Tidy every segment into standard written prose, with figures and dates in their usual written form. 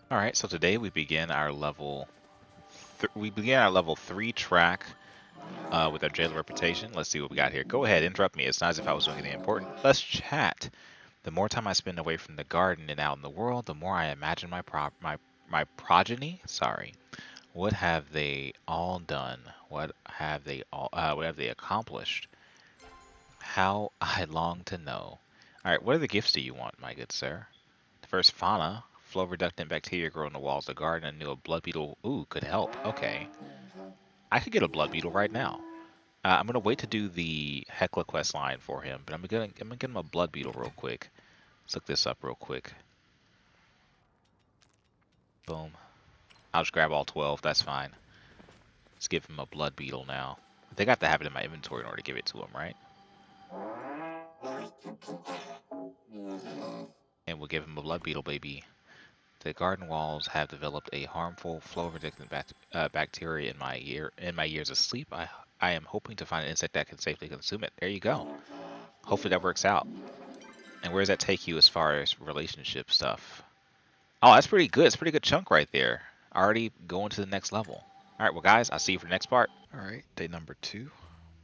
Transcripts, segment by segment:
All right, so today we begin our level. We begin our level 3 track with our jailer reputation. Let's see what we got here. Go ahead, interrupt me. It's not as if I was doing anything important. Let's chat. The more time I spend away from the garden and out in the world, the more I imagine my progeny. Sorry, what have they all done? What have they accomplished? How I long to know. All right, what other gifts do you want, my good sir? The first fauna, flow reductant bacteria grow in the walls of the garden. I knew a blood beetle, ooh, could help. Okay, I could get a blood beetle right now. I'm gonna wait to do the Hecla quest line for him, but I'm gonna get him a blood beetle real quick. Let's look this up real quick. Boom. I'll just grab all 12. That's fine. Let's give him a blood beetle now. I think I have to have it in my inventory in order to give it to him, right? And we'll give him a blood beetle, baby. The garden walls have developed a harmful flow-resistant bacteria in my years of sleep. I am hoping to find an insect that can safely consume it. There you go. Hopefully that works out. And where does that take you as far as relationship stuff? Oh, that's pretty good. It's a pretty good chunk right there. Already going to the next level. All right, well, guys, I'll see you for the next part. All right, day number 2,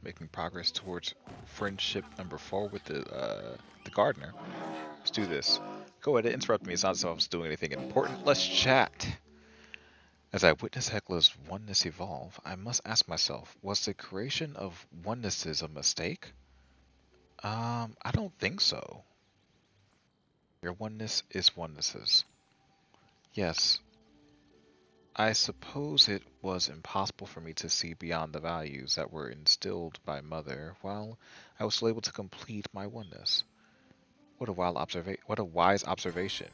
making progress towards friendship number 4 with the gardener. Let's do this. Go ahead and interrupt me. It's not as if I was doing anything important. Let's chat. As I witness Hecla's oneness evolve, I must ask myself, was the creation of onennesses a mistake? I don't think so. Your oneness is onennesses. Yes, I suppose it was impossible for me to see beyond the values that were instilled by Mother while I was still able to complete my oneness. What a wise observation.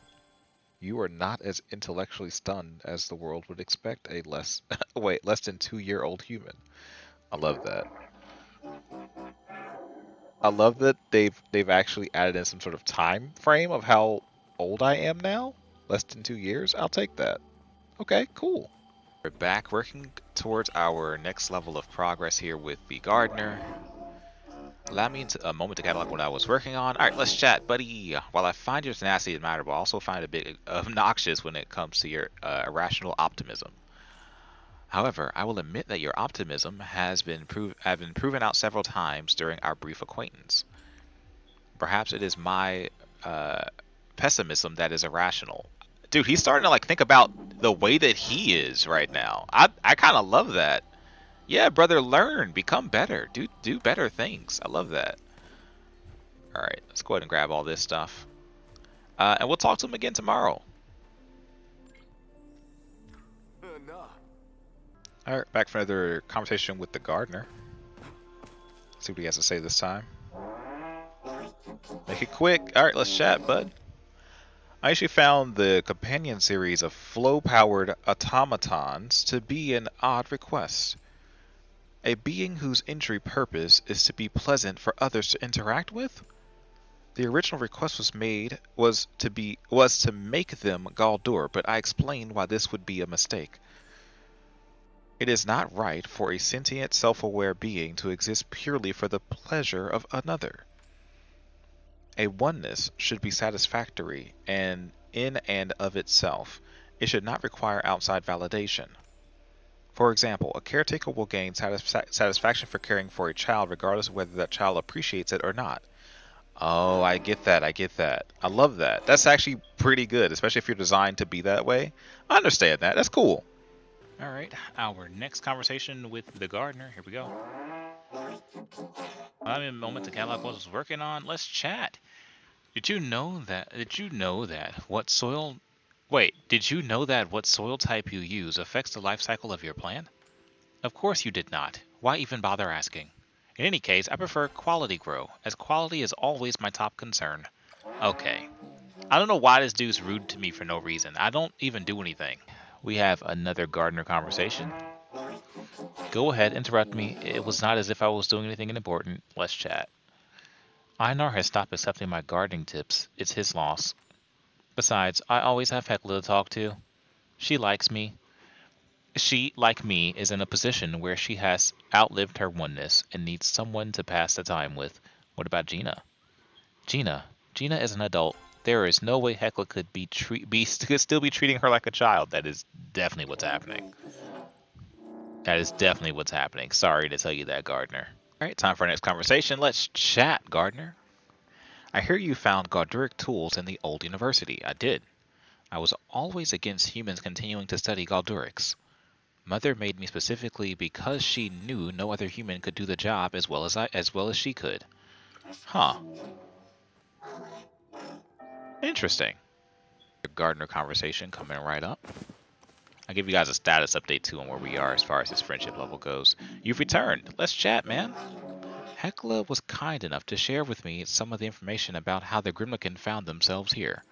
You are not as intellectually stunned as the world would expect a less than 2-year-old human. I love that. I love that they've actually added in some sort of time frame of how old I am now. Less than 2 years. I'll take that. Okay, cool. We're back working towards our next level of progress here with the gardener. Allow me a moment to catalog what I was working on. Alright, let's chat, buddy. While I find your tenacity admirable, I also find it a bit obnoxious when it comes to your irrational optimism. However, I will admit that your optimism has been proven out several times during our brief acquaintance. Perhaps it is my pessimism that is irrational. Dude, he's starting to like think about the way that he is right now. I kind of love that. Yeah, brother, learn, become better, do better things. I love that. All right, let's go ahead and grab all this stuff, and we'll talk to him again tomorrow. All right, back for another conversation with the gardener. See what he has to say this time. Make it quick. All right, let's chat, bud. I actually found the companion series of flow-powered automatons to be an odd request. A being whose entry purpose is to be pleasant for others to interact with? The original request was to make them Galdur, but I explained why this would be a mistake. It is not right for a sentient, self-aware being to exist purely for the pleasure of another. A oneness should be satisfactory and in and of itself. It should not require outside validation. For example, a caretaker will gain satisfaction for caring for a child regardless of whether that child appreciates it or not. Oh, I get that. I get that. I love that. That's actually pretty good, especially if you're designed to be that way. I understand that. That's cool. All right, our next conversation with the gardener. Here we go. I'm in a moment to catalog what I was working on. Let's chat. Did you know that? Did you know that what soil? Wait, did you know that what soil type you use affects the life cycle of your plant? Of course you did not. Why even bother asking? In any case, I prefer quality grow, as quality is always my top concern. Okay. I don't know why this dude's rude to me for no reason. I don't even do anything. We have another gardener conversation. Go ahead, interrupt me. It was not as if I was doing anything important. Let's chat. Einar has stopped accepting my gardening tips. It's his loss. Besides, I always have Hecla to talk to. She likes me. She, like me, is in a position where she has outlived her oneness and needs someone to pass the time with. What about Gina? Gina is an adult. There is no way Hecla could could still be treating her like a child. That is definitely what's happening. That is definitely what's happening. Sorry to tell you that, Gardner. All right, time for our next conversation. Let's chat, Gardner. I hear you found Galduric tools in the old university. I did. I was always against humans continuing to study Galdurics. Mother made me specifically because she knew no other human could do the job as well as she could. Huh. Interesting. Gardner conversation coming right up. I'll give you guys a status update too on where we are as far as his friendship level goes. You've returned. Let's chat, man. Hecla was kind enough to share with me some of the information about how the Grimlican found themselves here.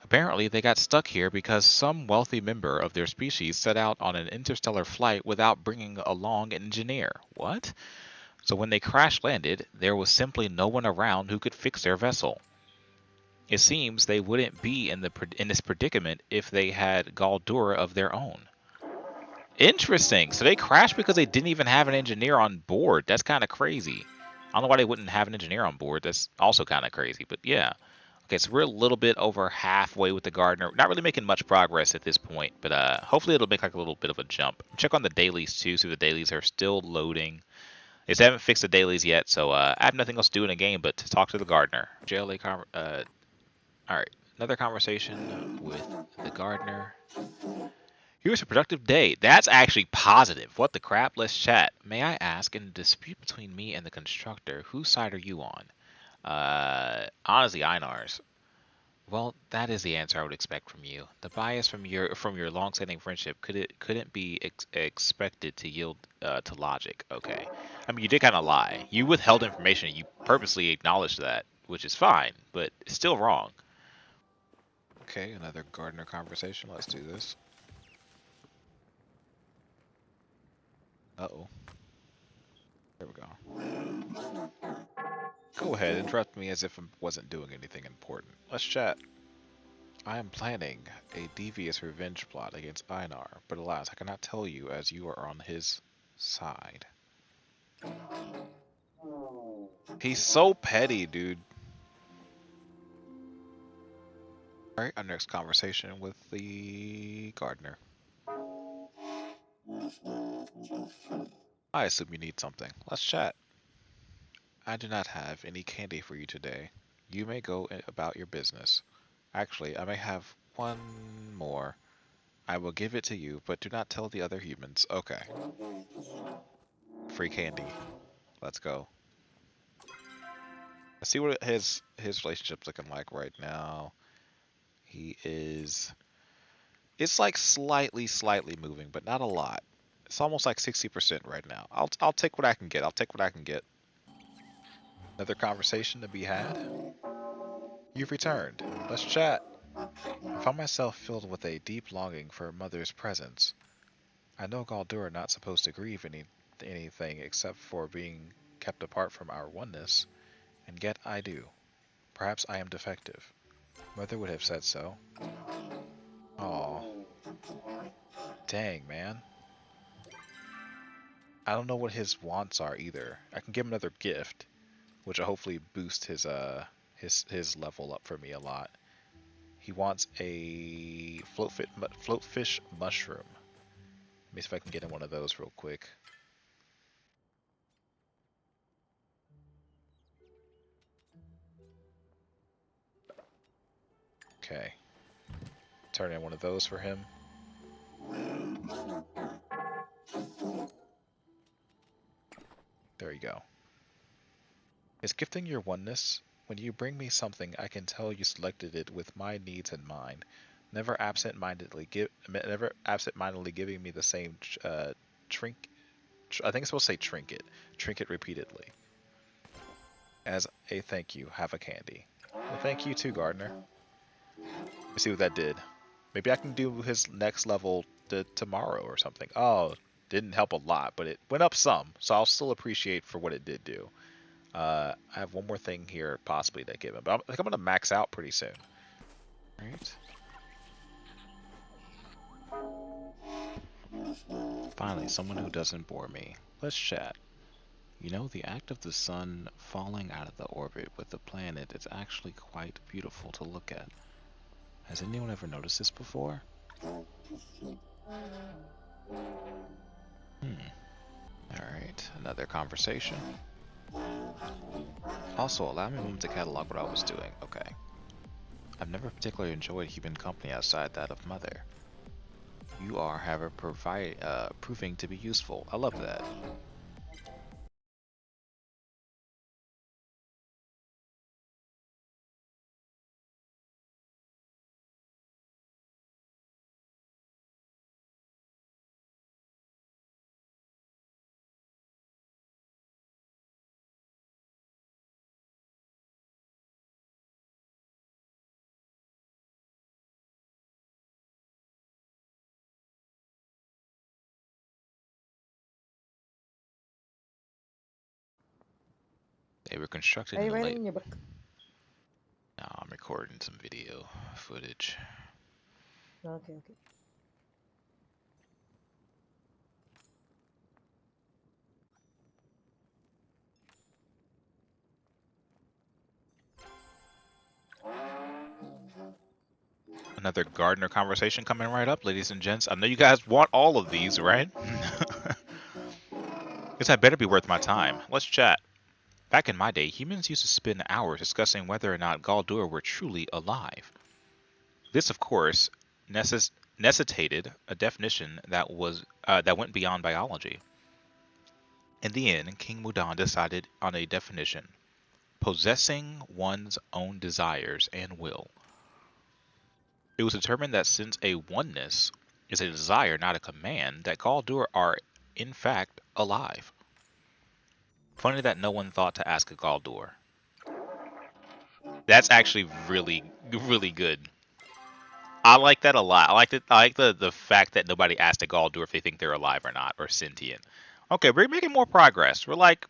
Apparently, they got stuck here because some wealthy member of their species set out on an interstellar flight without bringing along an engineer. What? So when they crash landed, there was simply no one around who could fix their vessel. It seems they wouldn't be in this predicament if they had Galdura of their own. Interesting. So they crashed because they didn't even have an engineer on board. That's kind of crazy. I don't know why they wouldn't have an engineer on board. That's also kind of crazy, but yeah. Okay, so we're a little bit over halfway with the Gardener. Not really making much progress at this point, but hopefully it'll make like a little bit of a jump. Check on the dailies too, see if the dailies are still loading. They haven't fixed the dailies yet, so I have nothing else to do in the game but to talk to the Gardener. All right, another conversation with the Gardener. Here's a productive day. That's actually positive. What the crap? Let's chat. May I ask, in a dispute between me and the constructor, whose side are you on? Honestly, Einar's. Well, that is the answer I would expect from you. The bias from your long-standing friendship couldn't be expected to yield to logic. Okay, I mean you did kind of lie. You withheld information. You purposely acknowledged that, which is fine, but it's still wrong. Okay, another gardener conversation. Let's do this. Uh-oh. There we go. Go ahead, interrupt me as if I wasn't doing anything important. Let's chat. I am planning a devious revenge plot against Einar, but alas, I cannot tell you as you are on his side. He's so petty, dude. Alright, our next conversation with the gardener. I assume you need something. Let's chat. I do not have any candy for you today. You may go about your business. Actually, I may have one more. I will give it to you, but do not tell the other humans. Okay. Free candy. Let's go. Let's see what his relationship's looking like right now. He is... It's like slightly moving, but not a lot. It's almost like 60% right now. I'll take what I can get. I'll take what I can get. Another conversation to be had. You've returned. Let's chat. I found myself filled with a deep longing for Mother's presence. I know Galdur are not supposed to grieve anything except for being kept apart from our oneness, and yet I do. Perhaps I am defective. Mother would have said so. Aw. Dang, man. I don't know what his wants are either. I can give him another gift, which will hopefully boost his level up for me a lot. He wants a floatfish mushroom. Let me see if I can get him one of those real quick. Okay. Turn in one of those for him. There you go. Is gifting your oneness? When you bring me something, I can tell you selected it with my needs in mind. Never absent-mindedly giving me the same I think it's supposed to say trinket. Trinket repeatedly. As a thank you, have a candy. Well, thank you too, Gardener. Let's see what that did. Maybe I can do his next level tomorrow or something. Oh, didn't help a lot, but it went up some, so I'll still appreciate for what it did do. I have one more thing here possibly to give him, but I think I'm going to max out pretty soon. Alright. Finally, someone who doesn't bore me. Let's chat. You know, the act of the sun falling out of the orbit with the planet is actually quite beautiful to look at. Has anyone ever noticed this before? Alright, another conversation. Also, allow me a moment to catalog what I was doing. Okay. I've never particularly enjoyed human company outside that of Mother. You are, however, proving to be useful. I love that. They were constructed in Are you the late. writing in your book? No, I'm recording some video footage. Okay, okay. Another gardener conversation coming right up, ladies and gents. I know you guys want all of these, right? Guess I better be worth my time. Let's chat. Back in my day, humans used to spend hours discussing whether or not Galdur were truly alive. This, of course, necessitated a definition that went beyond biology. In the end, King Mudan decided on a definition: possessing one's own desires and will. It was determined that since a oneness is a desire, not a command, that Galdur are in fact alive. Funny that no one thought to ask a Galdur. That's actually really, really good. I like that a lot. I like it. I like the fact that nobody asked a Galdur if they think they're alive or not or sentient. Okay, we're making more progress. We're like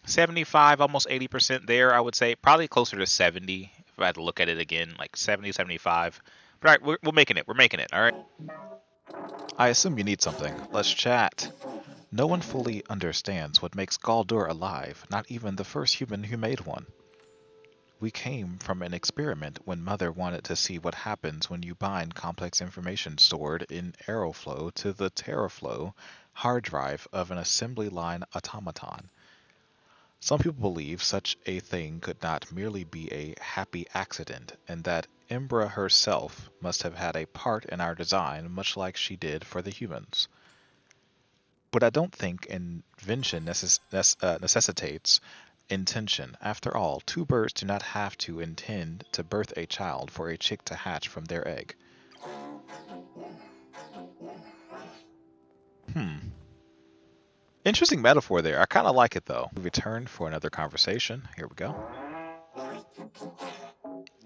75, almost 80% there. I would say probably closer to 70 if I had to look at it again, like 70, 75. But all right, we're making it. We're making it. All right. I assume you need something. Let's chat. No one fully understands what makes Galdur alive, not even the first human who made one. We came from an experiment when Mother wanted to see what happens when you bind complex information stored in Aeroflow to the Terraflow hard drive of an assembly line automaton. Some people believe such a thing could not merely be a happy accident, and that Imbra herself must have had a part in our design, much like she did for the humans. But I don't think invention necessitates intention. After all, two birds do not have to intend to birth a child for a chick to hatch from their egg. Hmm. Interesting metaphor there. I kind of like it though. We return for another conversation. Here we go.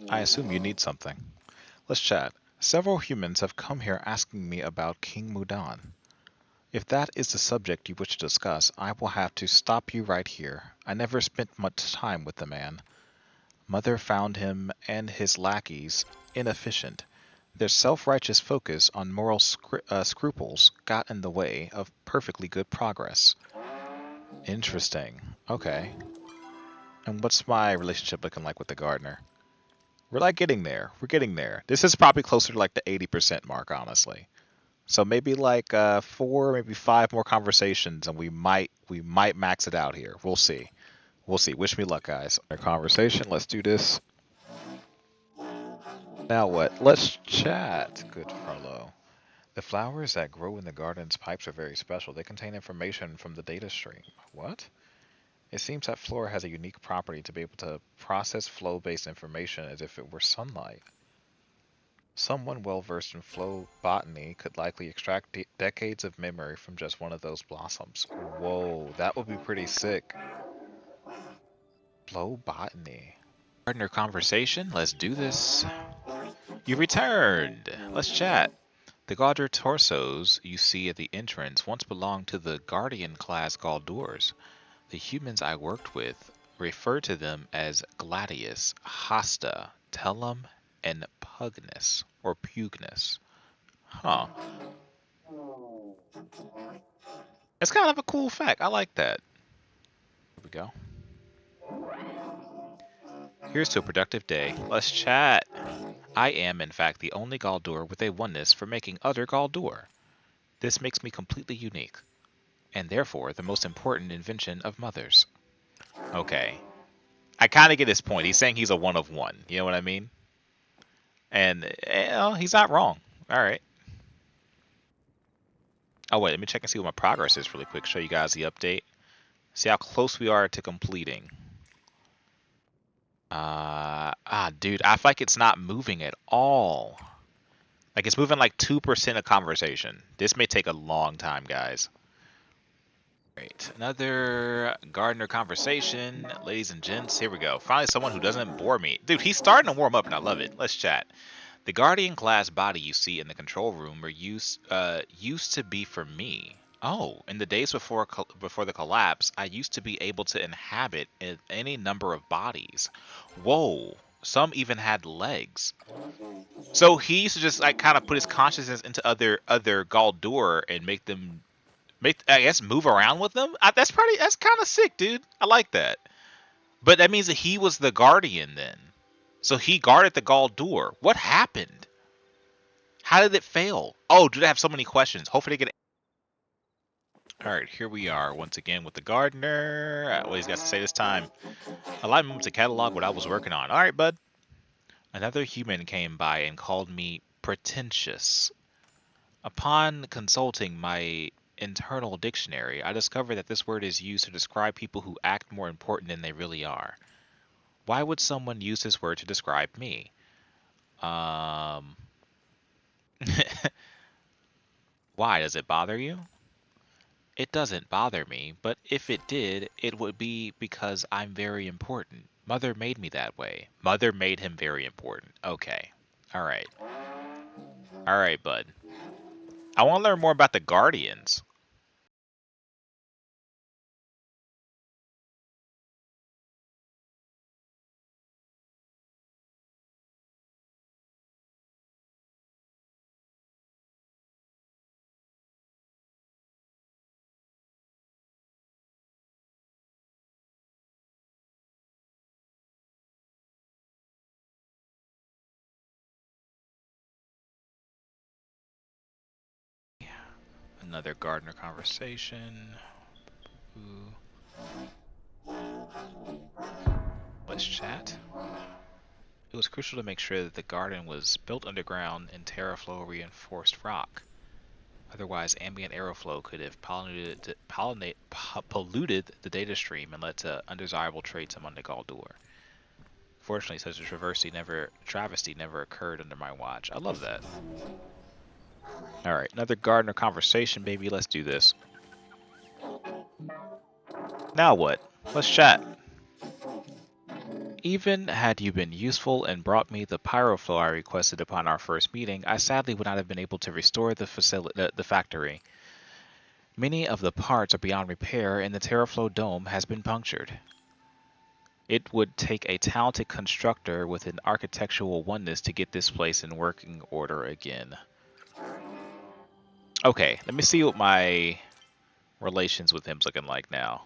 I assume you need something. Let's chat. Several humans have come here asking me about King Mudan. If that is the subject you wish to discuss, I will have to stop you right here. I never spent much time with the man. Mother found him and his lackeys inefficient. Their self-righteous focus on moral scruples got in the way of perfectly good progress. Interesting. Okay. And what's my relationship looking like with the gardener? We're like getting there. We're getting there. This is probably closer to like the 80% mark, honestly. So maybe like 4, maybe 5 more conversations, and we might max it out here. We'll see. We'll see. Wish me luck, guys. Our conversation. Let's do this. Now what? Let's chat. Good Frollo. The flowers that grow in the garden's pipes are very special. They contain information from the data stream. What? It seems that Flora has a unique property to be able to process flow-based information as if it were sunlight. Someone well versed in flow botany could likely extract decades of memory from just one of those blossoms. Whoa, that would be pretty sick. Flow botany. Partner conversation, let's do this. You returned! Let's chat. The Gaudra torsos you see at the entrance once belonged to the Guardian class Galdurs. The humans I worked with refer to them as Gladius, Hasta, Tellum, and Pugnus, or Pugnus. Huh. It's kind of a cool fact. I like that. go. Here's to a productive day. Let's chat. I am, in fact, the only Galdur with a oneness for making other Galdur. This makes me completely unique, and therefore the most important invention of Mother's. Okay. I kind of get his point. He's saying he's a one of one. You know what I mean? And he's not wrong. All right. Oh, wait. Let me check and see what my progress is really quick. Show you guys the update. See how close we are to completing. Dude, I feel like it's not moving at all. Like it's moving like 2% of conversation. This may take a long time, guys. Great. Another gardener conversation. Ladies and gents, here we go. Finally someone who doesn't bore me. Dude, he's starting to warm up and I love it. Let's chat. The guardian class body you see in the control room were used to be for me. Oh, in the days before the collapse, I used to be able to inhabit any number of bodies. Whoa, some even had legs. So he used to just like kind of put his consciousness into other Galdur and make I guess move around with them. That's kind of sick, dude. I like that. But that means that he was the guardian then. So he guarded the Galdur. What happened? How did it fail? Oh, dude, I have so many questions. Hopefully they get. All right, here we are once again with the gardener. What he's got to say this time. Allow me to catalog what I was working on. All right, bud. Another human came by and called me pretentious. Upon consulting my internal dictionary, I discovered that this word is used to describe people who act more important than they really are. Why would someone use this word to describe me? Um, why does it bother you? It doesn't bother me, but if it did, it would be because I'm very important. Mother made me that way. Mother made him very important. Okay. All right. All right, bud. I want to learn more about the Guardians. Another gardener conversation. Ooh. Let's chat. It was crucial to make sure that the garden was built underground in terraflow reinforced rock. Otherwise, ambient aeroflow could have polluted the data stream and led to undesirable traits among the Galdur. Fortunately, such a travesty never occurred under my watch. I love that. Alright, another gardener conversation, baby. Let's do this. Now what? Let's chat. Even had you been useful and brought me the pyroflow I requested upon our first meeting, I sadly would not have been able to restore the factory. Many of the parts are beyond repair, and the terraflow dome has been punctured. It would take a talented constructor with an architectural oneness to get this place in working order again. Okay, let me see what my relations with him's looking like now.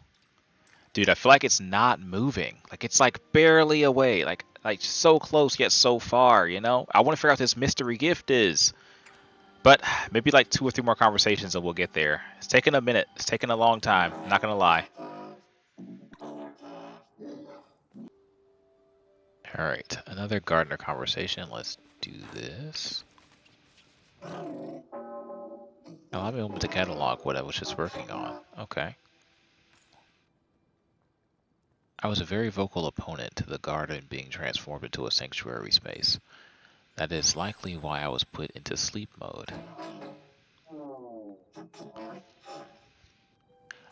Dude, I feel like it's not moving. Like it's like barely away. Like so close yet so far, you know? I want to figure out what this mystery gift is. But maybe like 2 or 3 more conversations and we'll get there. It's taking a minute. It's taking a long time. I'm not gonna lie. Alright, another gardener conversation. Let's do this. Allow me a moment to catalog what I was just working on. Okay. I was a very vocal opponent to the garden being transformed into a sanctuary space. That is likely why I was put into sleep mode.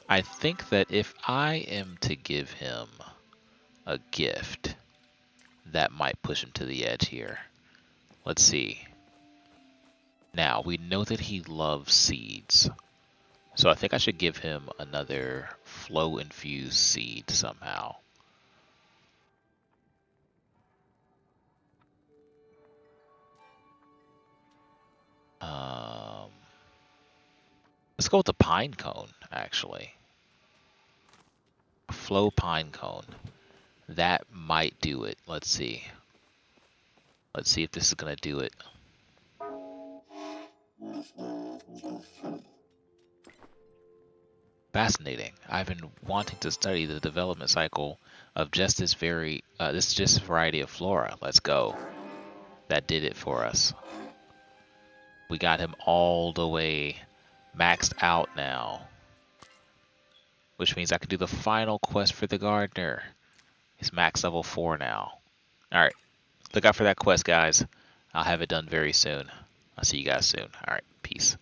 I think that if I am to give him a gift, that might push him to the edge here. Let's see. Now, we know that he loves seeds. So I think I should give him another flow-infused seed somehow. Um, let's go with the pine cone, actually. flow pine cone. That might do it. Let's see. Let's see if this is gonna do it. Fascinating. I've been wanting to study the development cycle of just this variety of flora. Let's go. That did it for us. We got him all the way maxed out now, which means I can do the final quest for the gardener. He's max level 4 now. Alright, look out for that quest, guys. I'll have it done very soon. I'll see you guys soon. Alright, peace.